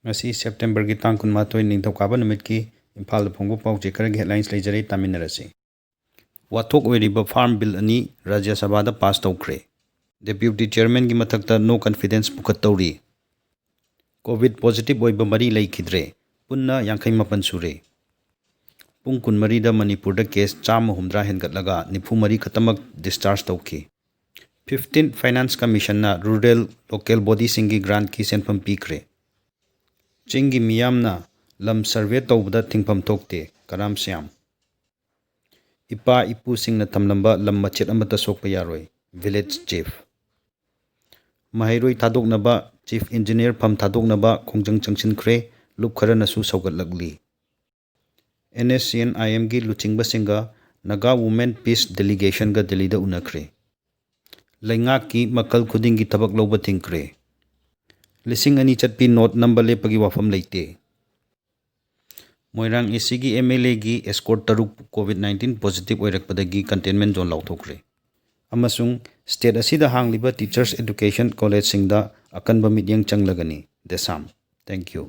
ꯉꯁꯤ ꯁꯦꯞꯇꯦꯝꯕꯔꯒꯤ ꯇꯥꯡ 12 ꯅꯤꯡꯊꯧꯀꯥꯕ ꯅꯨꯃꯤꯠꯀꯤ ꯏꯝꯐꯥꯜꯗ ꯐꯣꯡꯕ ꯄꯥꯎꯆꯦ ꯈꯔꯒꯤ ꯍꯦꯗꯂꯥꯏꯟꯁ ꯂꯩꯖꯔꯦ, ꯇꯥꯃꯤꯟꯅꯔꯁꯤ꯫ ꯋꯥꯊꯣꯛ ꯑꯣꯏꯔꯤꯕ ꯐꯥꯔꯝ ꯕꯤꯜ 2 ꯔꯥꯖ꯭ꯌ ꯁꯚꯥꯗ ꯄꯥꯁ ꯇꯧꯈ꯭ꯔꯦ꯫ ꯗꯦꯄ꯭ꯌꯨꯇꯤ ꯆꯦꯌꯔꯃꯦꯟꯒꯤ ꯃꯊꯛꯇ ꯅꯣ ꯀꯟꯐꯤꯗꯦꯟꯁ ꯄꯨꯈꯠꯇꯧꯔꯤ꯫ ꯀꯣꯚꯤꯗ ꯄꯣꯖꯤꯇꯤꯚ ꯑꯣꯏꯕ 3 ꯂꯩꯈꯤꯗ꯭ꯔꯦ, ꯄꯨꯟꯅ 59 ꯁꯨꯔꯦ꯫ ꯄꯨꯡ 24ꯗ ꯃꯅꯤꯄꯨꯔꯗ ꯀꯦꯁ 160 ꯍꯦꯟꯒꯠꯂꯒ 94 ꯈꯛꯇꯃꯛ ꯗꯤꯁꯆꯥꯔꯖ ꯇꯧꯈꯤ꯫ 15th ꯐꯥꯏꯅꯥꯟꯁ ꯀꯝꯃꯤꯁꯟꯅ ꯔꯨꯔꯦꯜ ꯂꯣꯀꯦꯜ ꯕꯣꯗꯤꯁꯤꯡꯒꯤ ꯒ꯭ꯔꯥꯟꯠꯀꯤ ꯁꯦꯟꯐꯝ ꯄꯤꯈ꯭ꯔꯦ꯫ ꯆꯤꯡꯒꯤ ꯃꯤꯌꯥꯝꯅ ꯂꯝ ꯁꯔꯚꯦ ꯇꯧꯕꯗ ꯊꯤꯡꯐꯝ ꯊꯣꯛꯇꯦ, ꯀꯔꯥꯝ ꯁ꯭ꯌꯥꯝ꯫ ꯏꯄꯥ-ꯏꯄꯨꯁꯤꯡꯅ ꯊꯝꯂꯝꯕ ꯂꯝ ꯃꯆꯦꯠ ꯑꯃꯠꯇ ꯁꯣꯛꯄ ꯌꯥꯔꯣꯏ, ꯚꯤꯂꯦꯖ ꯆꯤꯐ꯫ ꯃꯍꯩꯔꯣꯏ ꯊꯥꯗꯣꯛꯅꯕ ꯆꯤꯐ ꯏꯟꯖꯤꯅꯤꯌꯔ ꯐꯝ ꯊꯥꯗꯣꯛꯅꯕ ꯈꯣꯡꯖꯪ ꯆꯪꯁꯤꯟꯈ꯭ꯔꯦ, ꯂꯨꯞ ꯈꯔꯅꯁꯨ ꯁꯧꯒꯠꯂꯛꯂꯤ꯫ NSCN-IM ꯒꯤ ꯂꯨꯆꯤꯡꯕꯁꯤꯡꯒ ꯅꯥꯒꯥ ꯋꯨꯃꯦꯟ ꯄꯤꯁ ꯗꯦꯂꯤꯒꯦꯁꯟꯒ ꯗꯤꯜꯂꯤꯗ ꯎꯅꯈ꯭ꯔꯦ꯫ ꯂꯩꯉꯥꯛꯀꯤ ꯃꯈꯜ ꯈꯨꯗꯤꯡꯒꯤ ꯊꯕꯛ ꯂꯧꯕ ꯊꯤꯡꯈ꯭ꯔꯦ꯫ 2,000 ꯆꯠꯄꯤ ꯅꯣꯠ ꯅꯝꯕ ꯂꯦꯞꯄꯒꯤ ꯋꯥꯐꯝ ꯂꯩꯇꯦ꯫ ꯃꯣꯏꯔꯥꯡ ꯑꯦꯁꯤꯒꯤ MLA ꯒꯤ ꯑꯦꯁꯀꯣꯔꯠ 6 ꯀꯣꯚꯤꯗ-19 ꯄꯣꯖꯤꯇꯤꯚ ꯑꯣꯏꯔꯛꯄꯗꯒꯤ ꯀꯟꯇꯦꯟꯃꯦꯟꯠ ꯖꯣꯟ ꯂꯥꯎꯊꯣꯛꯈ꯭ꯔꯦ꯫ ꯑꯃꯁꯨꯡ ꯁ꯭ꯇꯦꯠ ꯑꯁꯤꯗ ꯍꯥꯡꯂꯤꯕ ꯇꯤꯆꯔꯁ ꯑꯦꯗꯨꯀꯦꯁꯟ ꯀꯣꯂꯦꯖꯁꯤꯡꯗ ꯑꯀꯟꯕ ꯃꯤꯠꯌꯦꯡ ꯆꯪꯂꯒꯅꯤ, ꯗꯦꯁꯥꯝ꯫ Thank you.